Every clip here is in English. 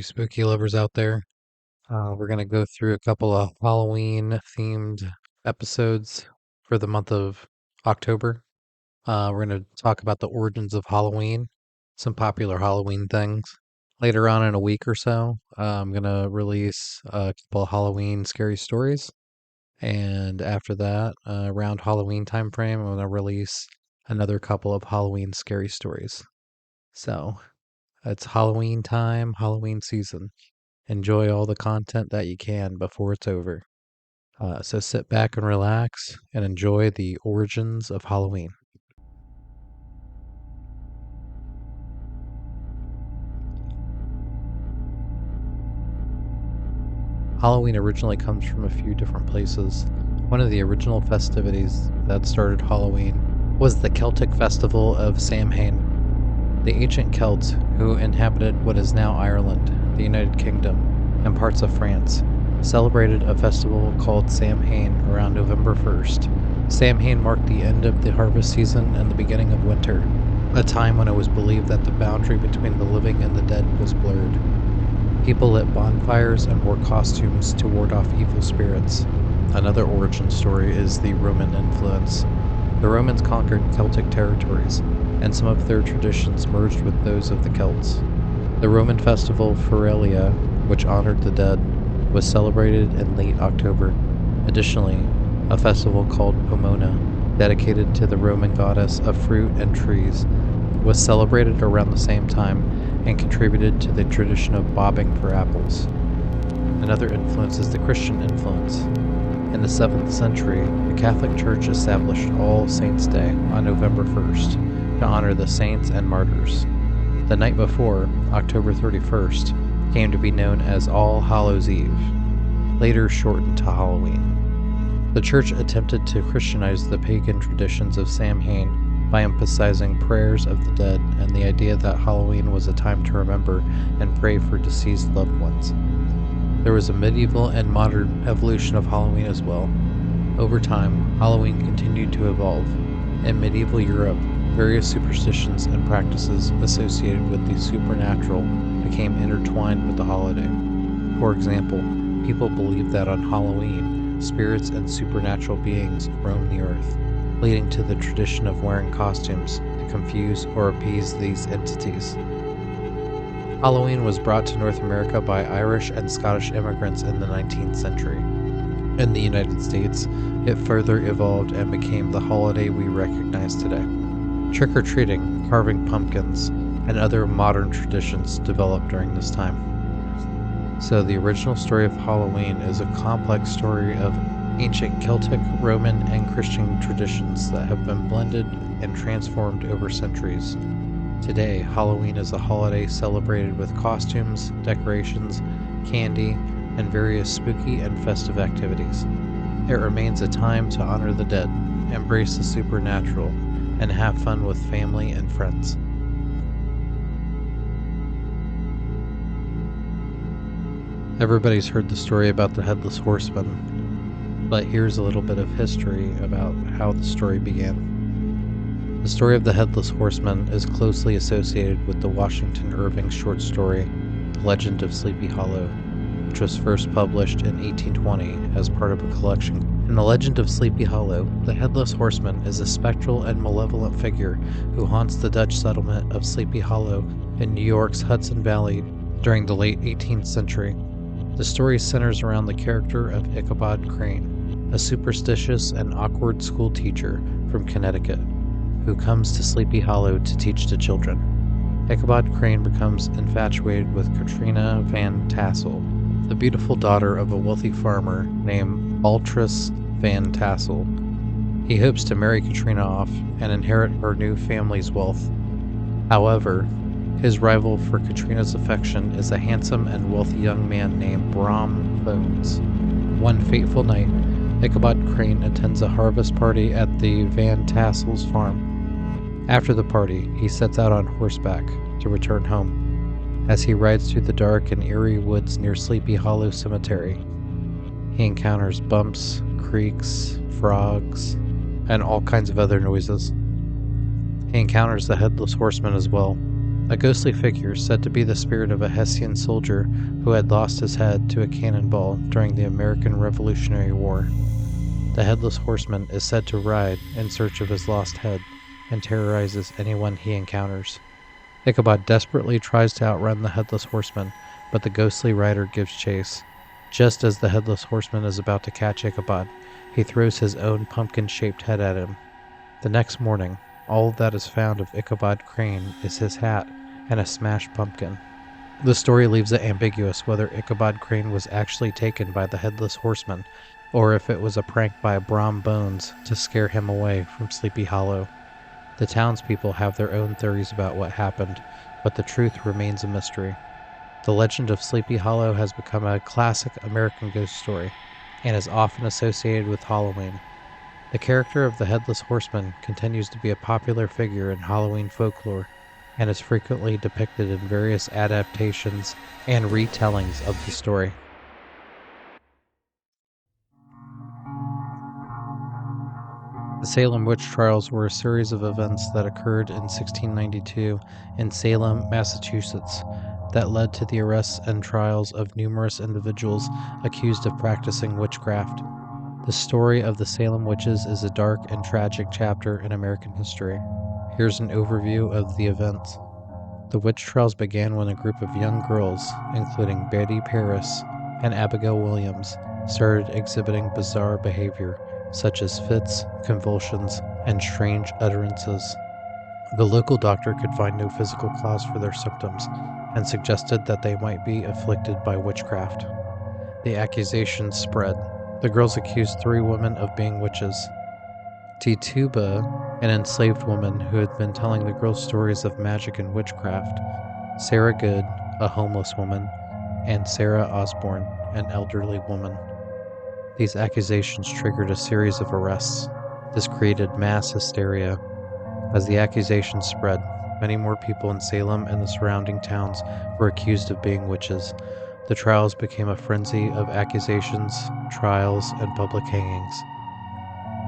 you spooky lovers out there. We're going to go through a couple of Halloween themed episodes for the month of October. We're going to talk about the origins of Halloween, some popular Halloween things. Later on in a week or so, I'm going to release a couple of Halloween scary stories. And after that, around Halloween time frame, I'm going to release another couple of Halloween scary stories. So it's Halloween time, Halloween season. Enjoy all the content that you can before it's over. So sit back and relax and enjoy the origins of Halloween. Halloween originally comes from a few different places. One of the original festivities that started Halloween was the Celtic festival of Samhain. The ancient Celts, who inhabited what is now Ireland, the United Kingdom, and parts of France, celebrated a festival called Samhain around November 1st. Samhain marked the end of the harvest season and the beginning of winter, a time when it was believed that the boundary between the living and the dead was blurred. People lit bonfires and wore costumes to ward off evil spirits. Another origin story is the Roman influence. The Romans conquered Celtic territories, and some of their traditions merged with those of the Celts. The Roman festival Feralia, which honored the dead, was celebrated in late October. Additionally, a festival called Pomona, dedicated to the Roman goddess of fruit and trees, was celebrated around the same time and contributed to the tradition of bobbing for apples. Another influence is the Christian influence. In the 7th century, the Catholic Church established All Saints' Day on November 1st to honor the saints and martyrs. The night before, October 31st, came to be known as All Hallows' Eve, later shortened to Halloween. The Church attempted to Christianize the pagan traditions of Samhain by emphasizing prayers of the dead and the idea that Halloween was a time to remember and pray for deceased loved ones. There was a medieval and modern evolution of Halloween as well. Over time, Halloween continued to evolve. In medieval Europe, various superstitions and practices associated with the supernatural became intertwined with the holiday. For example, people believed that on Halloween, spirits and supernatural beings roam the earth, leading to the tradition of wearing costumes to confuse or appease these entities. Halloween was brought to North America by Irish and Scottish immigrants in the 19th century. In the United States, it further evolved and became the holiday we recognize today. Trick-or-treating, carving pumpkins, and other modern traditions developed during this time. So the original story of Halloween is a complex story of ancient Celtic, Roman, and Christian traditions that have been blended and transformed over centuries. Today, Halloween is a holiday celebrated with costumes, decorations, candy, and various spooky and festive activities. It remains a time to honor the dead, embrace the supernatural, and have fun with family and friends. Everybody's heard the story about the Headless Horseman, but here's a little bit of history about how the story began. The story of the Headless Horseman is closely associated with the Washington Irving short story, The Legend of Sleepy Hollow, which was first published in 1820 as part of a collection. In The Legend of Sleepy Hollow, the Headless Horseman is a spectral and malevolent figure who haunts the Dutch settlement of Sleepy Hollow in New York's Hudson Valley during the late 18th century. The story centers around the character of Ichabod Crane, a superstitious and awkward school teacher from Connecticut, who comes to Sleepy Hollow to teach the children. Ichabod Crane becomes infatuated with Katrina Van Tassel, the beautiful daughter of a wealthy farmer named Baltras Van Tassel. He hopes to marry Katrina off and inherit her new family's wealth. However, his rival for Katrina's affection is a handsome and wealthy young man named Brom Bones. One fateful night, Ichabod Crane attends a harvest party at the Van Tassel's farm. After the party, he sets out on horseback to return home. As he rides through the dark and eerie woods near Sleepy Hollow Cemetery, he encounters bumps, creaks, frogs, and all kinds of other noises. He encounters the Headless Horseman as well, A ghostly figure said to be the spirit of a Hessian soldier who had lost his head to a cannonball during the American Revolutionary War. The Headless Horseman is said to ride in search of his lost head and terrorizes anyone he encounters. Ichabod desperately tries to outrun the Headless Horseman, but the ghostly rider gives chase. Just as the Headless Horseman is about to catch Ichabod, he throws his own pumpkin-shaped head at him. The next morning, all that is found of Ichabod Crane is his hat and a smashed pumpkin. The story leaves it ambiguous whether Ichabod Crane was actually taken by the Headless Horseman, or if it was a prank by Brom Bones to scare him away from Sleepy Hollow. The townspeople have their own theories about what happened, but the truth remains a mystery. The legend of Sleepy Hollow has become a classic American ghost story, and is often associated with Halloween. The character of the Headless Horseman continues to be a popular figure in Halloween folklore, and is frequently depicted in various adaptations and retellings of the story. The Salem witch trials were a series of events that occurred in 1692 in Salem, Massachusetts, that led to the arrests and trials of numerous individuals accused of practicing witchcraft. The story of the Salem witches is a dark and tragic chapter in American history. Here's an overview of the events. The witch trials began when a group of young girls, including Betty Paris and Abigail Williams, started exhibiting bizarre behavior, such as fits, convulsions, and strange utterances. The local doctor could find no physical cause for their symptoms, and suggested that they might be afflicted by witchcraft. The accusations spread. The girls accused 3 women of being witches. Tituba, an enslaved woman who had been telling the girls stories of magic and witchcraft, Sarah Good, a homeless woman, and Sarah Osborne, an elderly woman. These accusations triggered a series of arrests. This created mass hysteria. As the accusations spread, many more people in Salem and the surrounding towns were accused of being witches. The trials became a frenzy of accusations, trials, and public hangings.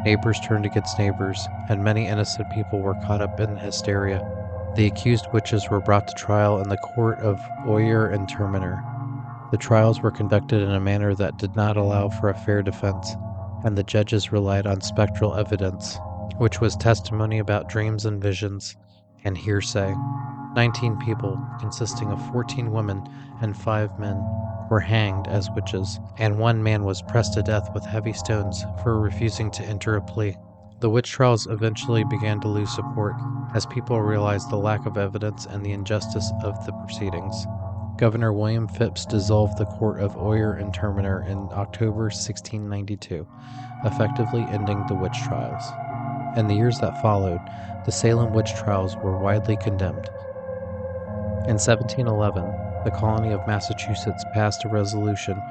Neighbors turned against neighbors, and many innocent people were caught up in hysteria. The accused witches were brought to trial in the court of Oyer and Terminer. The trials were conducted in a manner that did not allow for a fair defense, and the judges relied on spectral evidence, which was testimony about dreams and visions, and hearsay. 19 people, consisting of 14 women and 5 men, were hanged as witches, and 1 man was pressed to death with heavy stones for refusing to enter a plea. The witch trials eventually began to lose support as people realized the lack of evidence and the injustice of the proceedings. Governor William Phipps dissolved the court of Oyer and Terminer in October 1692, effectively ending the witch trials. In the years that followed, the Salem witch trials were widely condemned. In 1711, the colony of Massachusetts passed a resolution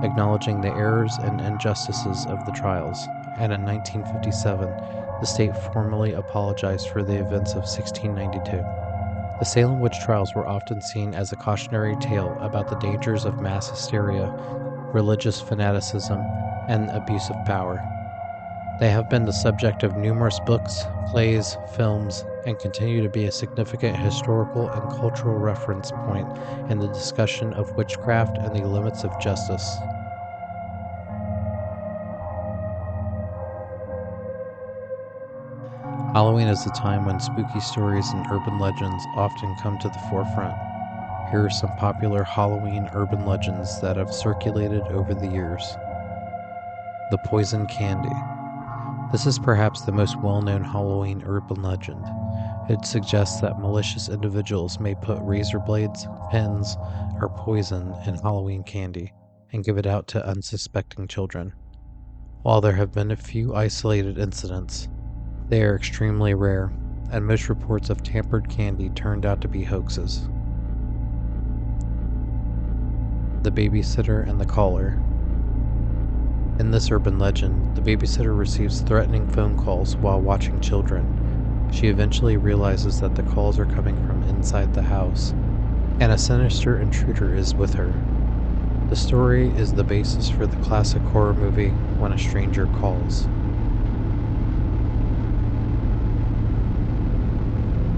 acknowledging the errors and injustices of the trials, and in 1957, the state formally apologized for the events of 1692. The Salem witch trials were often seen as a cautionary tale about the dangers of mass hysteria, religious fanaticism, and abuse of power. They have been the subject of numerous books, plays, films, and continue to be a significant historical and cultural reference point in the discussion of witchcraft and the limits of justice. Halloween is a time when spooky stories and urban legends often come to the forefront. Here are some popular Halloween urban legends that have circulated over the years. The poison candy. This is perhaps the most well-known Halloween urban legend. It suggests that malicious individuals may put razor blades, pins, or poison in Halloween candy and give it out to unsuspecting children. While there have been a few isolated incidents, they are extremely rare, and most reports of tampered candy turned out to be hoaxes. The babysitter and the caller. In this urban legend, the babysitter receives threatening phone calls while watching children. She eventually realizes that the calls are coming from inside the house, and a sinister intruder is with her. The story is the basis for the classic horror movie When a Stranger Calls.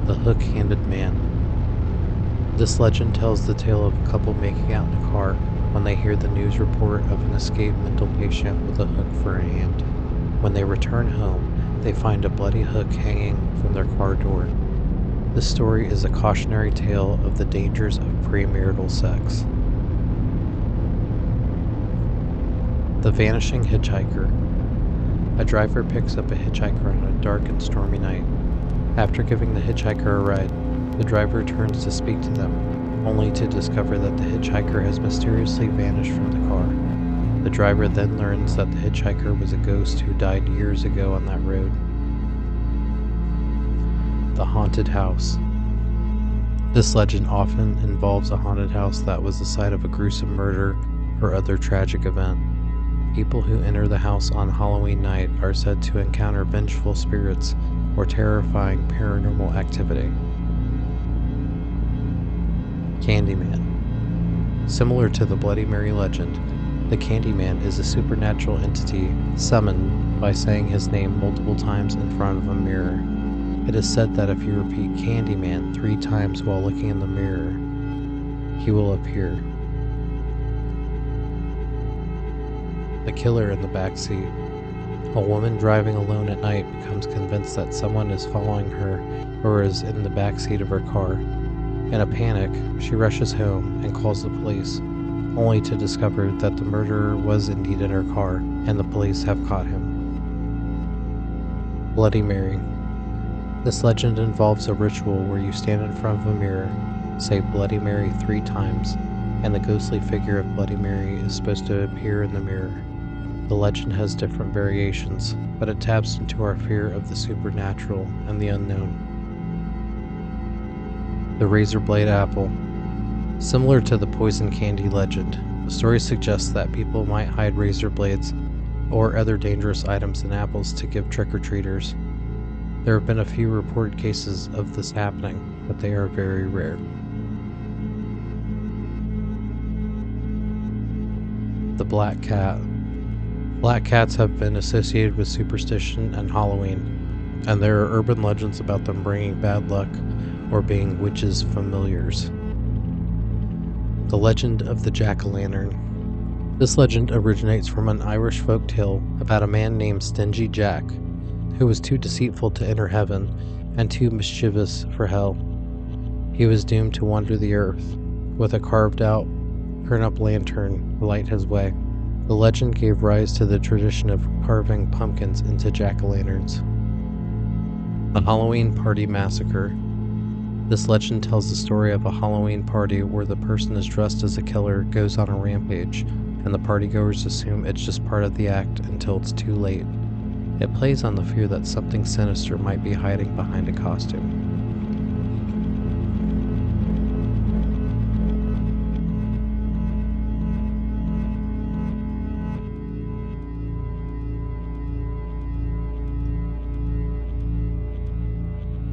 The Hook-Handed Man. This legend tells the tale of a couple making out in a car when they hear the news report of an escaped mental patient with a hook for a hand. When they return home, they find a bloody hook hanging from their car door. This story is a cautionary tale of the dangers of premarital sex. The Vanishing Hitchhiker. A driver picks up a hitchhiker on a dark and stormy night. After giving the hitchhiker a ride, the driver turns to speak to them, only to discover that the hitchhiker has mysteriously vanished from the car. The driver then learns that the hitchhiker was a ghost who died years ago on that road. The Haunted House. This legend often involves a haunted house that was the site of a gruesome murder or other tragic event. People who enter the house on Halloween night are said to encounter vengeful spirits or terrifying paranormal activity. Candyman. Similar to the Bloody Mary legend, the Candyman is a supernatural entity summoned by saying his name multiple times in front of a mirror. It is said that if you repeat Candyman 3 times while looking in the mirror, he will appear. The Killer in the Backseat. A woman driving alone at night becomes convinced that someone is following her or is in the backseat of her car. In a panic, she rushes home and calls the police, only to discover that the murderer was indeed in her car and the police have caught him. Bloody Mary. This legend involves a ritual where you stand in front of a mirror, say Bloody Mary 3 times, and the ghostly figure of Bloody Mary is supposed to appear in the mirror. The legend has different variations, but it taps into our fear of the supernatural and the unknown. The Razor Blade Apple. Similar to the poison candy legend, the story suggests that people might hide razor blades or other dangerous items in apples to give trick-or-treaters. There have been a few reported cases of this happening, but they are very rare. The Black Cat. Black cats have been associated with superstition and Halloween, and there are urban legends about them bringing bad luck or being witches' familiars. The Legend of the Jack-o'-lantern. This legend originates from an Irish folk tale about a man named Stingy Jack, who was too deceitful to enter heaven and too mischievous for hell. He was doomed to wander the earth with a carved-out, turn-up lantern to light his way. The legend gave rise to the tradition of carving pumpkins into jack-o'-lanterns. The Halloween Party Massacre. This legend tells the story of a Halloween party where the person is dressed as a killer goes on a rampage, and the partygoers assume it's just part of the act until it's too late. It plays on the fear that something sinister might be hiding behind a costume.